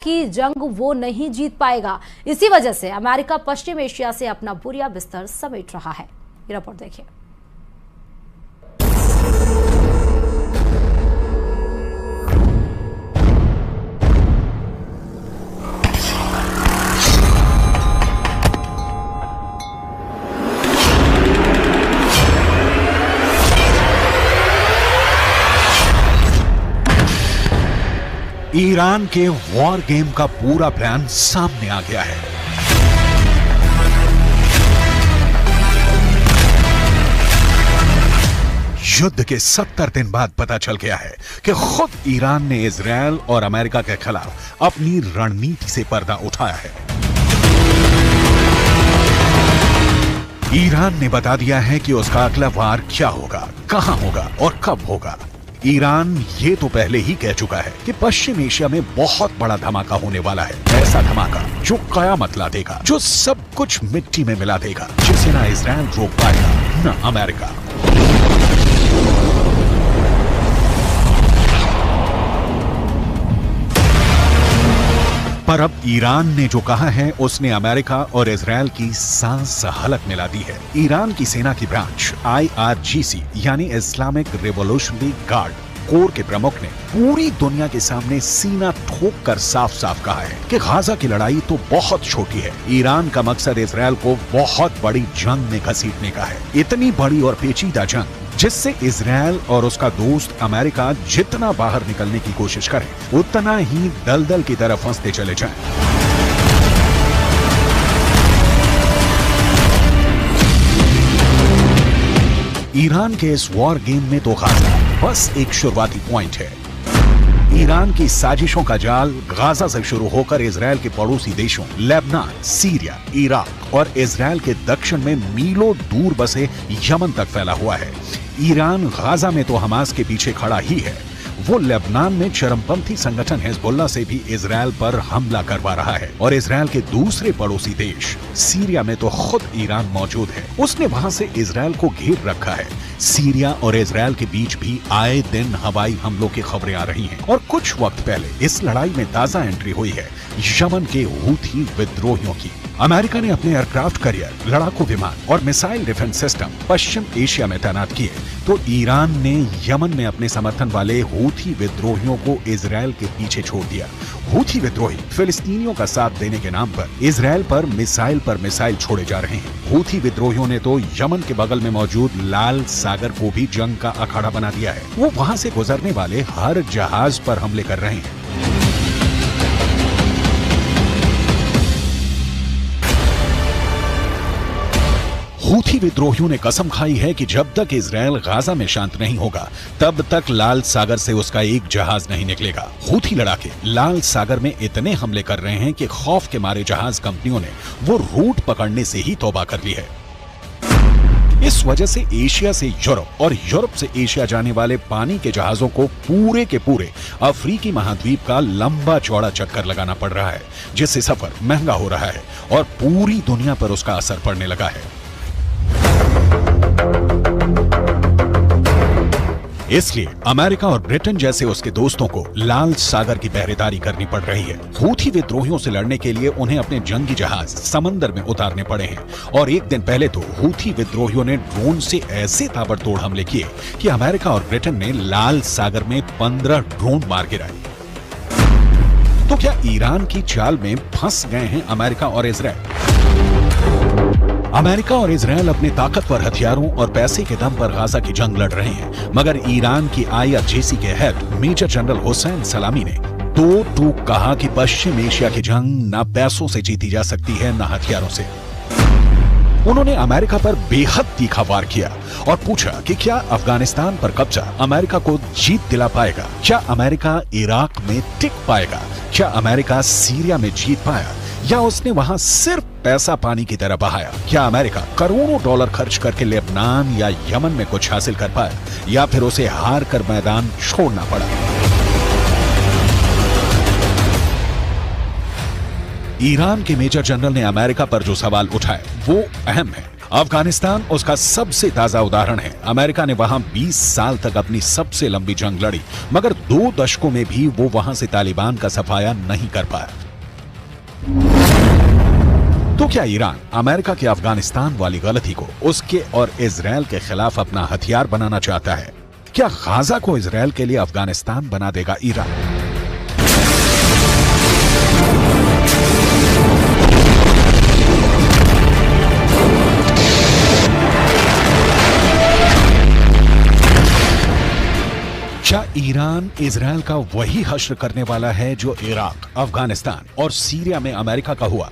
की जंग वो नहीं जीत पाएगा। इसी वजह से अमेरिका पश्चिम एशिया से अपना बुरिया बिस्तर समेट रहा है। ये रिपोर्ट देखिए। ईरान के वॉर गेम का पूरा प्लान सामने आ गया है। युद्ध के 70 दिन बाद पता चल गया है कि खुद ईरान ने इजरायल और अमेरिका के खिलाफ अपनी रणनीति से पर्दा उठाया है। ईरान ने बता दिया है कि उसका अगला वार क्या होगा, कहां होगा और कब होगा। ईरान ये तो पहले ही कह चुका है कि पश्चिम एशिया में बहुत बड़ा धमाका होने वाला है। ऐसा धमाका जो कयामत ला देगा, जो सब कुछ मिट्टी में मिला देगा, जिसे ना इजरायल रोक पाएगा ना अमेरिका। पर अब ईरान ने जो कहा है उसने अमेरिका और इजरायल की सांस हलक मिला दी है। ईरान की सेना की ब्रांच IRGC यानी इस्लामिक रिवॉल्यूशनरी गार्ड कोर के प्रमुख ने पूरी दुनिया के सामने सीना ठोक कर साफ साफ कहा है कि गाजा की लड़ाई तो बहुत छोटी है। ईरान का मकसद इजरायल को बहुत बड़ी जंग में घसीटने का है। इतनी बड़ी और पेचीदा जंग जिससे इजरायल और उसका दोस्त अमेरिका जितना बाहर निकलने की कोशिश करें उतना ही दलदल की तरफ फंसते चले जाएं। ईरान के इस वॉर गेम में तो गाजा बस एक शुरुआती पॉइंट है। ईरान की साजिशों का जाल गाजा से शुरू होकर इजरायल के पड़ोसी देशों लेबनान, सीरिया, इराक और इजरायल के दक्षिण में मीलों दूर बसे यमन तक फैला हुआ है। ईरान गाजा में तो हमास के पीछे खड़ा ही है। वो लेबनान में चरमपंथी संगठन हिजबुल्लाह से भी इजरायल पर हमला करवा रहा है और इजरायल के दूसरे पड़ोसी देश सीरिया में तो खुद ईरान मौजूद है। उसने वहां से इजरायल को घेर रखा है। सीरिया और इजरायल के बीच भी आए दिन हवाई हमलों की खबरें आ रही हैं और कुछ वक्त पहले इस लड़ाई में ताजा एंट्री हुई है यमन के हूथी विद्रोहियों की। अमेरिका ने अपने एयरक्राफ्ट कैरियर, लड़ाकू विमान और मिसाइल डिफेंस सिस्टम पश्चिम एशिया में तैनात किए तो ईरान ने यमन में अपने समर्थन वाले हूथी विद्रोहियों को इजरायल के पीछे छोड़ दिया। हूथी विद्रोही फिलिस्तीनियों का साथ देने के नाम पर इजरायल पर मिसाइल छोड़े जा रहे हैं। हूथी विद्रोहियों ने तो यमन के बगल में मौजूद लाल सागर को भी जंग का अखाड़ा बना दिया है। वो वहां से गुजरने वाले हर जहाज पर हमले कर रहे हैं। हूथी विद्रोहियों ने कसम खाई है कि जब तक इजरायल गाजा में शांत नहीं होगा तब तक लाल सागर से उसका एक जहाज नहीं निकलेगा। हूथी लड़ाके लाल सागर में इतने हमले कर रहे हैं कि खौफ के मारे जहाज कंपनियों ने वो रूट पकड़ने से ही तौबा कर ली है। इस वजह से एशिया से यूरोप और यूरोप से एशिया जाने वाले पानी के जहाजों को पूरे के पूरे अफ्रीकी महाद्वीप का लंबा चौड़ा चक्कर लगाना पड़ रहा है, जिससे सफर महंगा हो रहा है और पूरी दुनिया पर उसका असर पड़ने लगा है। इसलिए अमेरिका और ब्रिटेन जैसे उसके दोस्तों को लाल सागर की पहरेदारी करनी पड़ रही है। हूथी विद्रोहियों से लड़ने के लिए उन्हें अपने जंगी जहाज समंदर में उतारने पड़े हैं और एक दिन पहले तो हूथी विद्रोहियों ने ड्रोन से ऐसे ताबड़तोड़ हमले किए कि अमेरिका और ब्रिटेन ने लाल सागर में 15 ड्रोन मार गिराए। तो क्या ईरान की चाल में फंस गए हैं अमेरिका और इजरायल? अमेरिका और इजरायल अपने ताकतवर हथियारों और पैसे के दम पर गाजा की जंग लड़ रहे हैं, मगर ईरान की IRGC के हेड मेजर जनरल हुसैन सलामी ने दो टूक कहा कि पश्चिम एशिया की जंग ना पैसों से जीती जा सकती है ना हथियारों से। उन्होंने अमेरिका पर बेहद तीखा वार किया और पूछा कि क्या अफगानिस्तान पर कब्जा अमेरिका को जीत दिला पाएगा? क्या अमेरिका इराक में टिक पाएगा? क्या अमेरिका सीरिया में जीत पाया या उसने वहां सिर्फ पैसा पानी की तरह बहाया? क्या अमेरिका करोड़ों डॉलर खर्च करके लेबनान या यमन में कुछ हासिल कर पाया या फिर उसे हार कर मैदान छोड़ना पड़ा? ईरान के मेजर जनरल ने अमेरिका पर जो सवाल उठाए वो अहम है अफगानिस्तान उसका सबसे ताजा उदाहरण है। अमेरिका ने वहां 20 साल तक अपनी सबसे लंबी जंग लड़ी, मगर 2 दशकों में भी वो वहां से तालिबान का सफाया नहीं कर पाया। तो क्या ईरान अमेरिका के अफगानिस्तान वाली गलती को उसके और इजराइल के खिलाफ अपना हथियार बनाना चाहता है? क्या गाजा को इजराइल के लिए अफगानिस्तान बना देगा ईरान? क्या ईरान इजराइल का वही हश्र करने वाला है जो इराक, अफगानिस्तान और सीरिया में अमेरिका का हुआ?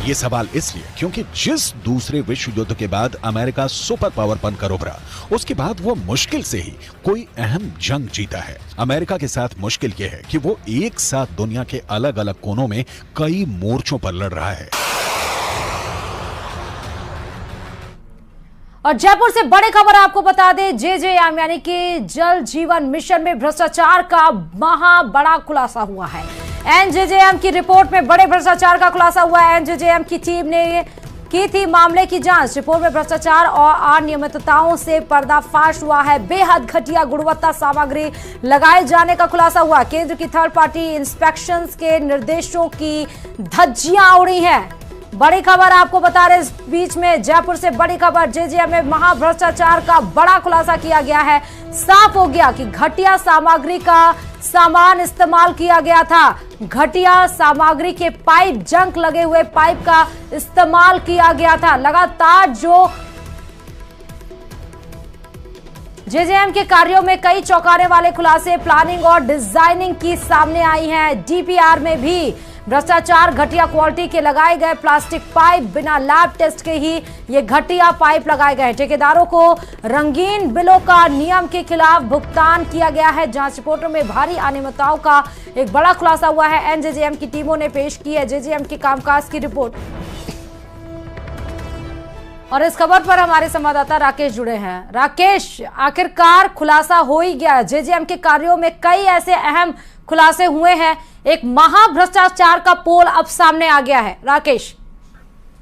ये सवाल इसलिए क्योंकि जिस दूसरे विश्व युद्ध के बाद अमेरिका सुपर पावर बनकर उभरा, उसके बाद वो मुश्किल से ही कोई अहम जंग जीता है। अमेरिका के साथ मुश्किल यह है कि वो एक साथ दुनिया के अलग अलग कोनों में कई मोर्चों पर लड़ रहा है। और जयपुर से बड़ी खबर आपको बता दें, जेजेएम यानी कि जल जीवन मिशन में भ्रष्टाचार का महा बड़ा खुलासा हुआ है। एनजेजेएम की रिपोर्ट में बड़े भ्रष्टाचार का खुलासा हुआ है। एनजेजेएम की टीम ने की थी मामले की जांच। रिपोर्ट में भ्रष्टाचार और अनियमितताओं से पर्दाफाश हुआ है। बेहद घटिया गुणवत्ता सामग्री लगाए जाने का खुलासा हुआ। केंद्र की थर्ड पार्टी इंस्पेक्शंस के निर्देशों की धज्जियां उड़ी हैं। बड़ी खबर आपको बता रहे, इस बीच में जयपुर से बड़ी खबर, जेजेएम में महाभ्रष्टाचार का बड़ा खुलासा किया गया है। साफ हो गया कि घटिया सामग्री का सामान इस्तेमाल किया गया था। घटिया सामग्री के पाइप, जंक लगे हुए पाइप का इस्तेमाल किया गया था। लगातार जो जेजेएम के कार्यों में कई चौंकाने वाले खुलासे प्लानिंग और डिजाइनिंग की सामने आई हैं। डीपीआर में भी भ्रष्टाचार, घटिया क्वालिटी के लगाए गए प्लास्टिक पाइप, बिना लैब टेस्ट के ही ये घटिया पाइप लगाए गए। ठेकेदारों को रंगीन बिलों का नियम के खिलाफ भुगतान किया गया है। जांच रिपोर्टों में भारी अनियमितताओं का एक बड़ा खुलासा हुआ है। एनजेजेएम की टीमों ने पेश की है जेजेएम के कामकाज की रिपोर्ट। और इस खबर पर हमारे संवाददाता राकेश जुड़े हैं। राकेश, आखिरकार खुलासा हो ही गया। जेजेएम के कार्यों में कई ऐसे अहम खुलासे हुए हैं। एक महाभ्रष्टाचार का पोल अब सामने आ गया है। राकेश,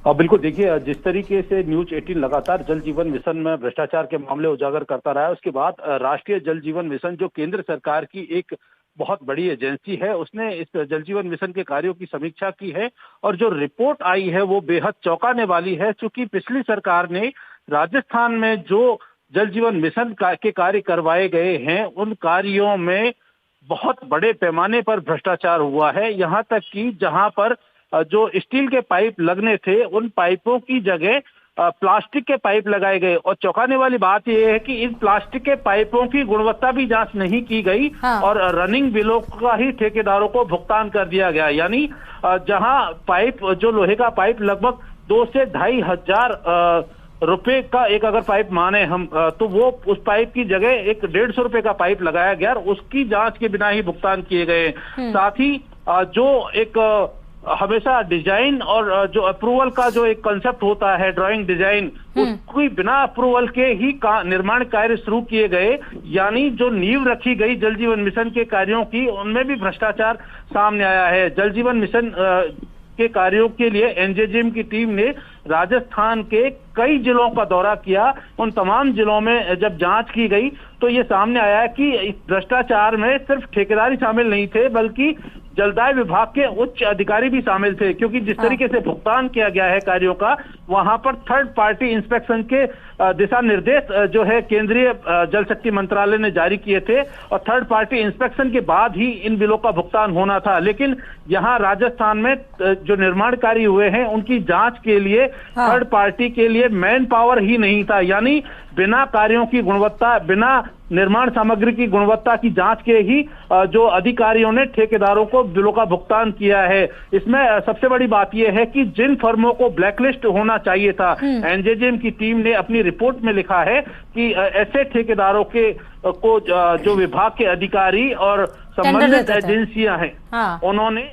बिल्कुल, देखिए जिस तरीके से न्यूज 18 लगातार जल जीवन मिशन में भ्रष्टाचार के मामले उजागर करता रहा है, उसके बाद राष्ट्रीय जल जीवन मिशन जो केंद्र सरकार की एक बहुत बड़ी एजेंसी है, उसने इस जल जीवन मिशन के कार्यों की समीक्षा की है और जो रिपोर्ट आई है वो बेहद चौंकाने वाली है। चूंकि पिछली सरकार ने राजस्थान में जो जल जीवन मिशन के कार्य करवाए गए हैं, उन कार्यों में बहुत बड़े पैमाने पर भ्रष्टाचार हुआ है। यहाँ तक कि जहाँ पर जो स्टील के पाइप लगने थे, उन पाइपों की जगह प्लास्टिक के पाइप लगाए गए। और चौंकाने वाली बात यह है कि इन प्लास्टिक के पाइपों की गुणवत्ता भी जांच नहीं की गई। हाँ। और रनिंग बिलों का ही ठेकेदारों को भुगतान कर दिया गया। यानी जहां पाइप, जो लोहे का पाइप लगभग 2 से 2.5 हजार रुपए का एक अगर पाइप माने हम, तो वो उस पाइप की जगह एक 150 रुपए का पाइप लगाया गया और उसकी जांच के बिना ही भुगतान किए गए। साथ ही जो एक हमेशा डिजाइन और जो अप्रूवल का जो एक कंसेप्ट होता है, ड्राइंग डिजाइन, उसकी बिना अप्रूवल के ही निर्माण कार्य शुरू किए गए। यानी जो नींव रखी गई जल जीवन मिशन के कार्यों की, उनमें भी भ्रष्टाचार सामने आया है। जल जीवन मिशन के कार्यों के लिए एनजेजेएम की टीम ने राजस्थान के कई जिलों का दौरा किया। उन तमाम जिलों में जब जांच की गई तो ये सामने आया कि इस भ्रष्टाचार में सिर्फ ठेकेदारी शामिल नहीं थे, बल्कि जलदाय विभाग के उच्च अधिकारी भी शामिल थे। क्योंकि जिस तरीके से भुगतान किया गया है कार्यों का, वहां पर थर्ड पार्टी इंस्पेक्शन के दिशा निर्देश जो है केंद्रीय जल शक्ति मंत्रालय ने जारी किए थे और थर्ड पार्टी इंस्पेक्शन के बाद ही इन बिलों का भुगतान होना था। लेकिन यहाँ राजस्थान में जो निर्माण कार्य हुए हैं, उनकी जांच के लिए थर्ड पार्टी के लिए मैन पावर ही नहीं था। यानी बिना कार्यों की गुणवत्ता, बिना निर्माण सामग्री की गुणवत्ता की जांच के ही जो अधिकारियों ने ठेकेदारों को बिलों का भुगतान किया है। इसमें सबसे बड़ी बात यह है कि जिन फर्मों को ब्लैकलिस्ट होना चाहिए था, एनजेजेएम की टीम ने अपनी रिपोर्ट में लिखा है कि ऐसे ठेकेदारों के को जो विभाग के अधिकारी और संबंधित एजेंसियां हैं, उन्होंने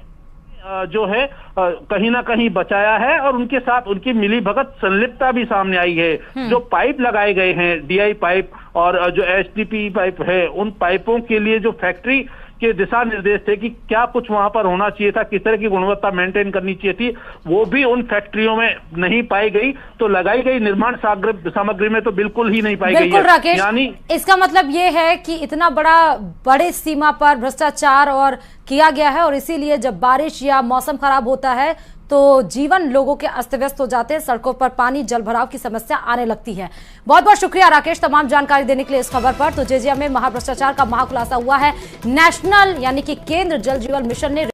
जो है कहीं ना कहीं बचाया है और उनके साथ उनकी मिलीभगत संलिप्तता भी सामने आई है। जो पाइप लगाए गए हैं, डीआई पाइप और जो एचडीपी पाइप है, उन पाइपों के लिए जो फैक्ट्री के दिशा निर्देश थे कि क्या कुछ वहां पर होना चाहिए था, किस तरह की गुणवत्ता मेंटेन करनी चाहिए थी, वो भी उन फैक्ट्रियों में नहीं पाई गई। तो लगाई गई निर्माण सामग्री में तो बिल्कुल ही नहीं पाई गई है। राकेश, यानी इसका मतलब ये है कि इतना बड़े सीमा पर भ्रष्टाचार और किया गया है और इसीलिए जब बारिश या मौसम खराब होता है तो जीवन लोगों के अस्त व्यस्त हो जाते हैं, सड़कों पर पानी जल भराव की समस्या आने लगती है। बहुत बहुत शुक्रिया राकेश तमाम जानकारी देने के लिए इस खबर पर। तो जेजेएम में महाभ्रष्टाचार का महाखुलासा हुआ है। नेशनल यानी कि केंद्र जल जीवन मिशन ने